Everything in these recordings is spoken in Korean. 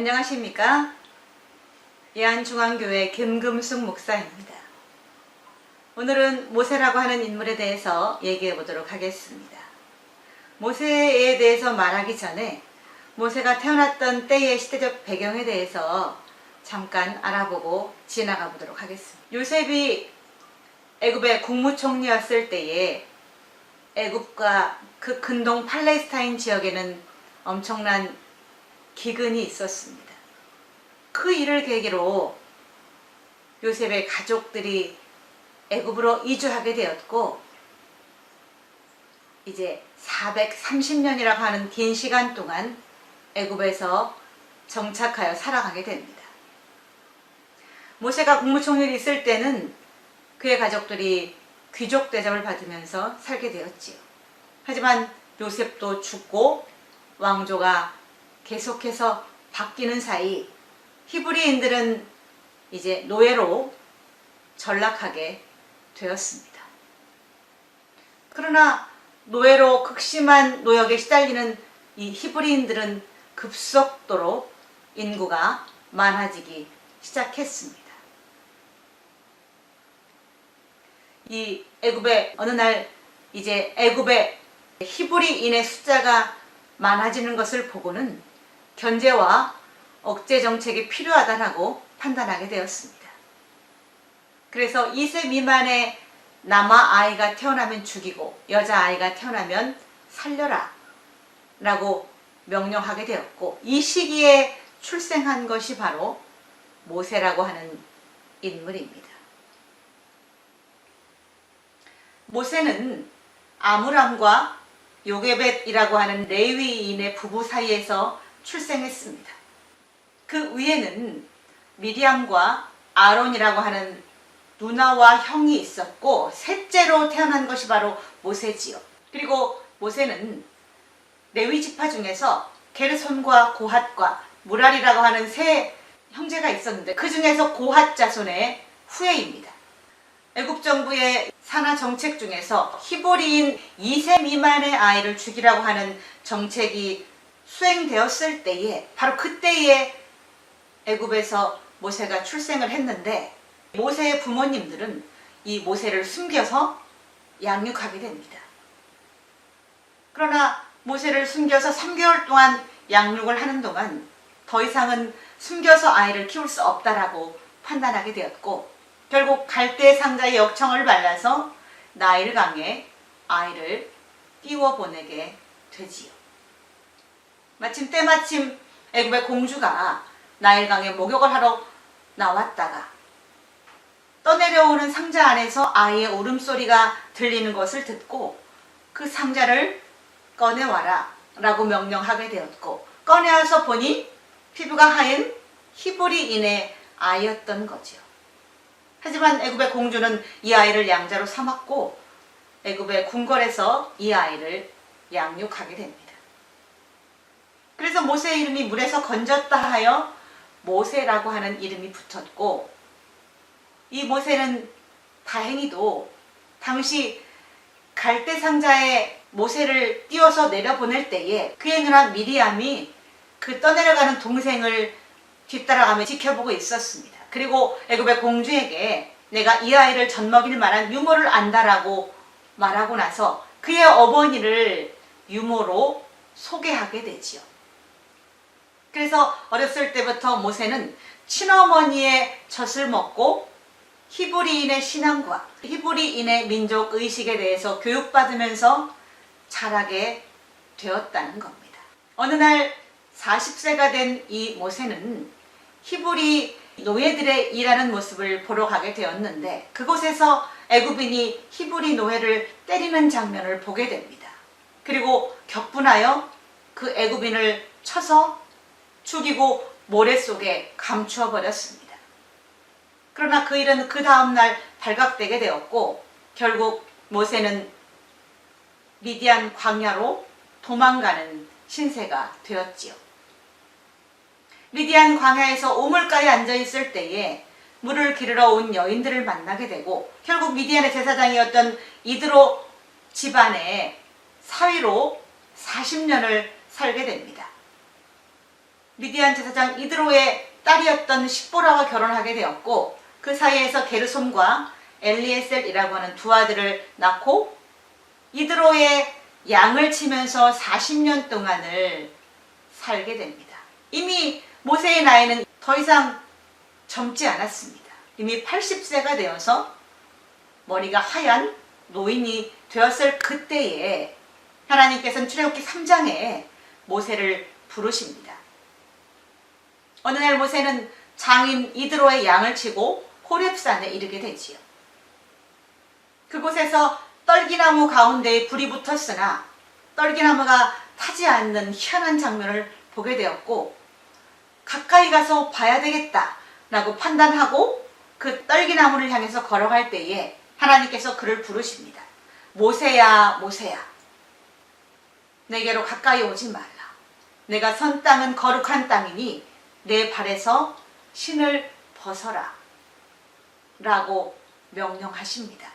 안녕하십니까? 예안중앙교회 김금숙 목사입니다. 오늘은 모세라고 하는 인물에 대해서 얘기해 보도록 하겠습니다. 모세에 대해서 말하기 전에 모세가 태어났던 때의 시대적 배경에 대해서 잠깐 알아보고 지나가 보도록 하겠습니다. 요셉이 애굽의 국무총리였을 때에 애굽과 그 근동 팔레스타인 지역에는 엄청난 기근이 있었습니다. 그 일을 계기로 요셉의 가족들이 애굽으로 이주하게 되었고, 이제 430년이라고 하는 긴 시간 동안 애굽에서 정착하여 살아가게 됩니다. 모세가 국무총리로 있을 때는 그의 가족들이 귀족 대접을 받으면서 살게 되었지요. 하지만 요셉도 죽고 왕조가 계속해서 바뀌는 사이 히브리인들은 이제 노예로 전락하게 되었습니다. 그러나 노예로 극심한 노역에 시달리는 이 히브리인들은 급속도로 인구가 많아지기 시작했습니다. 이 애굽의 어느 날 이제 애굽의 히브리인의 숫자가 많아지는 것을 보고는 견제와 억제 정책이 필요하다고 판단하게 되었습니다. 그래서 2세 미만의 남아아이가 태어나면 죽이고 여자아이가 태어나면 살려라 라고 명령하게 되었고, 이 시기에 출생한 것이 바로 모세라고 하는 인물입니다. 모세는 아므람과 요게벳이라고 하는 레위인의 부부 사이에서 출생했습니다. 그 위에는 미리암과 아론이라고 하는 누나와 형이 있었고, 셋째로 태어난 것이 바로 모세지요. 그리고 모세는 레위 지파 중에서 게르손과 고핫과 무랄이라고 하는 세 형제가 있었는데, 그 중에서 고핫 자손의 후예입니다. 애굽 정부의 산하 정책 중에서 히브리인 2세 미만의 아이를 죽이라고 하는 정책이 수행되었을 때에, 바로 그때에 애굽에서 모세가 출생을 했는데, 모세의 부모님들은 이 모세를 숨겨서 양육하게 됩니다. 그러나 모세를 숨겨서 3개월 동안 양육을 하는 동안 더 이상은 숨겨서 아이를 키울 수 없다라고 판단하게 되었고, 결국 갈대 상자의 역청을 발라서 나일강에 아이를 띄워보내게 되지요. 마침 때마침 애굽의 공주가 나일강에 목욕을 하러 나왔다가 떠내려오는 상자 안에서 아이의 울음소리가 들리는 것을 듣고 그 상자를 꺼내와라 라고 명령하게 되었고, 꺼내와서 보니 피부가 하얀 히브리인의 아이였던 거죠. 하지만 애굽의 공주는 이 아이를 양자로 삼았고 애굽의 궁궐에서 이 아이를 양육하게 됩니다. 그래서 모세의 이름이 물에서 건졌다 하여 모세라고 하는 이름이 붙었고, 이 모세는 다행히도 당시 갈대 상자에 모세를 띄워서 내려보낼 때에 그의 누나 미리암이 그 떠내려가는 동생을 뒤따라가며 지켜보고 있었습니다. 그리고 애굽의 공주에게 내가 이 아이를 젖먹일 만한 유모를 안다라고 말하고 나서 그의 어머니를 유모로 소개하게 되지요. 그래서 어렸을 때부터 모세는 친어머니의 젖을 먹고 히브리인의 신앙과 히브리인의 민족 의식에 대해서 교육받으면서 자라게 되었다는 겁니다. 어느 날 40세가 된 이 모세는 히브리 노예들의 일하는 모습을 보러 가게 되었는데, 그곳에서 애굽인이 히브리 노예를 때리는 장면을 보게 됩니다. 그리고 격분하여 그 애굽인을 쳐서 죽이고 모래 속에 감추어 버렸습니다. 그러나 그 일은 그 다음날 발각되게 되었고, 결국 모세는 미디안 광야로 도망가는 신세가 되었지요. 미디안 광야에서 오물가에 앉아있을 때에 물을 기르러 온 여인들을 만나게 되고, 결국 미디안의 제사장이었던 이드로 집안의 사위로 40년을 살게 됩니다. 미디안 제사장 이드로의 딸이었던 십보라와 결혼하게 되었고, 그 사이에서 게르솜과 엘리에셀이라고 하는 두 아들을 낳고 이드로의 양을 치면서 40년 동안을 살게 됩니다. 이미 모세의 나이는 더 이상 젊지 않았습니다. 이미 80세가 되어서 머리가 하얀 노인이 되었을 그때에 하나님께서는 출애굽기 3장에 모세를 부르십니다. 어느 날 모세는 장인 이드로의 양을 치고 호렙산에 이르게 되지요. 그곳에서 떨기나무 가운데에 불이 붙었으나 떨기나무가 타지 않는 희한한 장면을 보게 되었고, 가까이 가서 봐야 되겠다라고 판단하고 그 떨기나무를 향해서 걸어갈 때에 하나님께서 그를 부르십니다. 모세야, 모세야, 내게로 가까이 오지 말라. 내가 선 땅은 거룩한 땅이니 내 발에서 신을 벗어라 라고 명령하십니다.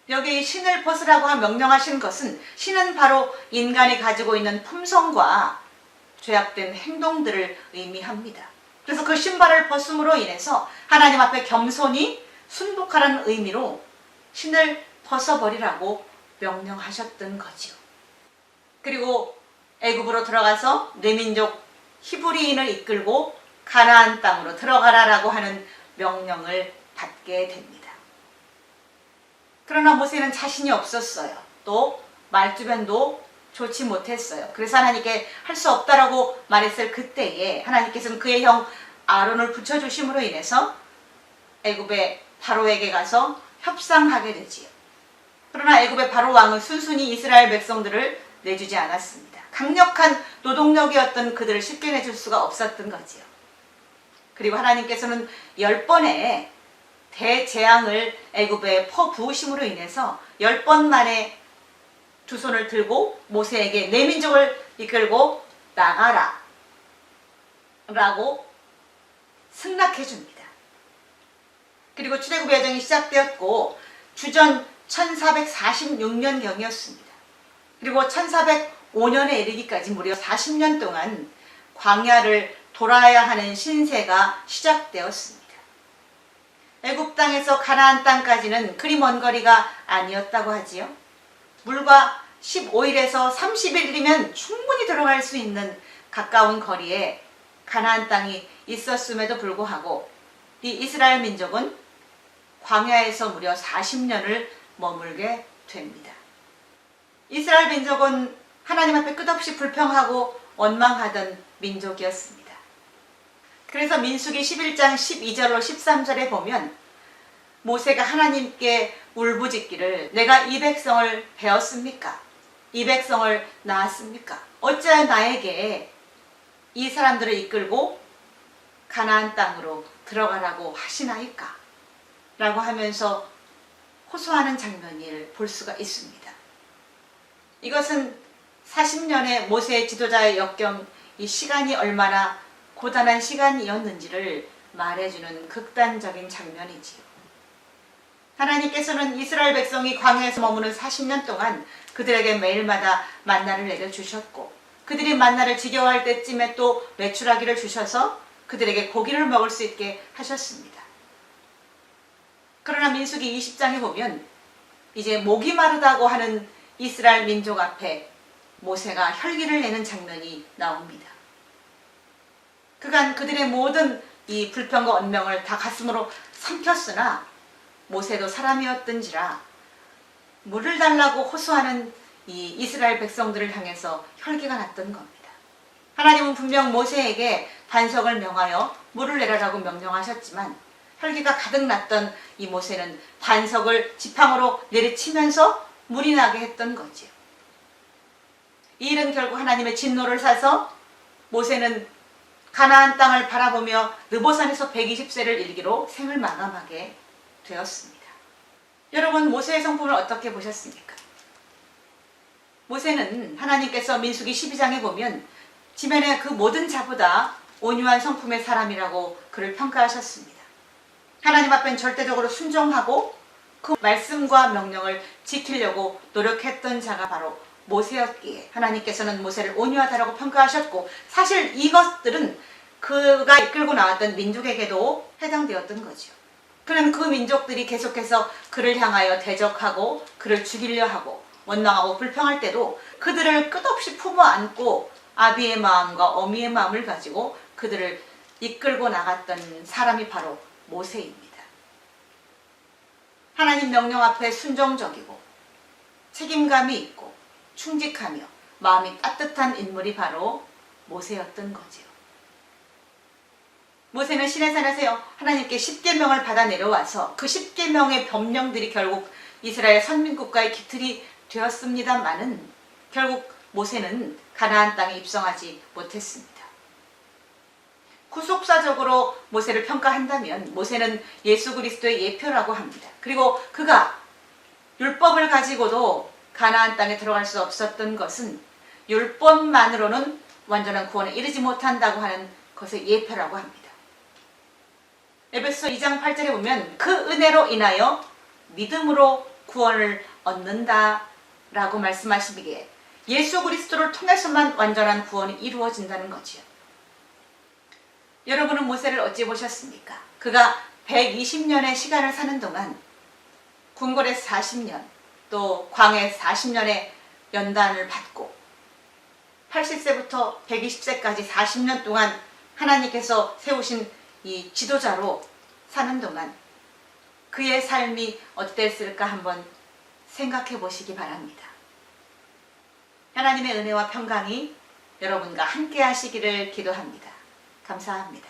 여기 신을 벗으라고 명령하신 것은, 신은 바로 인간이 가지고 있는 품성과 죄악된 행동들을 의미합니다. 그래서 그 신발을 벗음으로 인해서 하나님 앞에 겸손히 순복하라는 의미로 신을 벗어버리라고 명령하셨던 거죠. 그리고 애굽으로 들어가서 내 민족 히브리인을 이끌고 가나안 땅으로 들어가라라고 하는 명령을 받게 됩니다. 그러나 모세는 자신이 없었어요. 또 말주변도 좋지 못했어요. 그래서 하나님께 할 수 없다라고 말했을 그때에 하나님께서는 그의 형 아론을 붙여주심으로 인해서 애굽의 바로에게 가서 협상하게 되지요. 그러나 애굽의 바로 왕은 순순히 이스라엘 백성들을 내주지 않았습니다. 강력한 노동력이었던 그들을 쉽게 내줄 수가 없었던 거지요. 그리고 하나님께서는 10번의 대재앙을 애굽에 퍼부으심으로 인해서 10번 만에 두 손을 들고 모세에게 내 민족을 이끌고 나가라 라고 승낙해 줍니다. 그리고 출애굽 여정이 시작되었고 주전 1446년경이었습니다. 그리고 1405년에 이르기까지 무려 40년 동안 광야를 돌아야 하는 신세가 시작되었습니다. 애굽 땅에서 가나안 땅까지는 그리 먼 거리가 아니었다고 하지요. 물과 15일에서 30일이면 충분히 들어갈 수 있는 가까운 거리에 가나안 땅이 있었음에도 불구하고 이 이스라엘 민족은 광야에서 무려 40년을 머물게 됩니다. 이스라엘 민족은 하나님 앞에 끝없이 불평하고 원망하던 민족이었습니다. 그래서 민수기 11장 12절로 13절에 보면 모세가 하나님께 울부짖기를, 내가 이 백성을 배웠습니까? 이 백성을 낳았습니까? 어찌하여 나에게 이 사람들을 이끌고 가나안 땅으로 들어가라고 하시나이까? 라고 하면서 호소하는 장면을 볼 수가 있습니다. 이것은 40년의 모세의 지도자의 역경, 이 시간이 얼마나 고단한 시간이었는지를 말해주는 극단적인 장면이지요. 하나님께서는 이스라엘 백성이 광야에서 머무는 40년 동안 그들에게 매일마다 만나를 내려주셨고, 그들이 만나를 지겨워할 때쯤에 또 메추라기를 주셔서 그들에게 고기를 먹을 수 있게 하셨습니다. 그러나 민수기 20장에 보면 이제 목이 마르다고 하는 이스라엘 민족 앞에 모세가 혈기를 내는 장면이 나옵니다. 그간 그들의 모든 이 불평과 언명을 다 가슴으로 삼켰으나 모세도 사람이었던지라 물을 달라고 호소하는 이 이스라엘 백성들을 향해서 혈기가 났던 겁니다. 하나님은 분명 모세에게 반석을 명하여 물을 내라라고 명령하셨지만 혈기가 가득 났던 이 모세는 반석을 지팡으로 내리치면서 물이 나게 했던 거지요. 이 일은 결국 하나님의 진노를 사서 모세는 가나안 땅을 바라보며 느보산에서 120세를 일기로 생을 마감하게 되었습니다. 여러분, 모세의 성품을 어떻게 보셨습니까? 모세는 하나님께서 민수기 12장에 보면 지면의 그 모든 자보다 온유한 성품의 사람이라고 그를 평가하셨습니다. 하나님 앞엔 절대적으로 순종하고 그 말씀과 명령을 지키려고 노력했던 자가 바로 모세였기에 하나님께서는 모세를 온유하다라고 평가하셨고, 사실 이것들은 그가 이끌고 나왔던 민족에게도 해당되었던 거죠. 그는 그 민족들이 계속해서 그를 향하여 대적하고 그를 죽이려 하고 원망하고 불평할 때도 그들을 끝없이 품어 안고 아비의 마음과 어미의 마음을 가지고 그들을 이끌고 나갔던 사람이 바로 모세입니다. 하나님 명령 앞에 순종적이고 책임감이 있고 충직하며 마음이 따뜻한 인물이 바로 모세였던 거지요. 모세는 시내산에서 하나님께 10계명을 받아 내려와서 그 10계명의 법령들이 결국 이스라엘 선민국가의 기틀이 되었습니다마는 결국 모세는 가나안 땅에 입성하지 못했습니다. 구속사적으로 모세를 평가한다면 모세는 예수 그리스도의 예표라고 합니다. 그리고 그가 율법을 가지고도 가나안 땅에 들어갈 수 없었던 것은 율법만으로는 완전한 구원에 이르지 못한다고 하는 것의 예표라고 합니다. 에베소 2장 8절에 보면 그 은혜로 인하여 믿음으로 구원을 얻는다라고 말씀하시기에 예수 그리스도를 통해서만 완전한 구원이 이루어진다는 거지요. 여러분은 모세를 어찌 보셨습니까? 그가 120년의 시간을 사는 동안 궁궐에 40년, 또 광해 40년의 연단을 받고 80세부터 120세까지 40년 동안 하나님께서 세우신 이 지도자로 사는 동안 그의 삶이 어땠을까 한번 생각해 보시기 바랍니다. 하나님의 은혜와 평강이 여러분과 함께 하시기를 기도합니다. 감사합니다.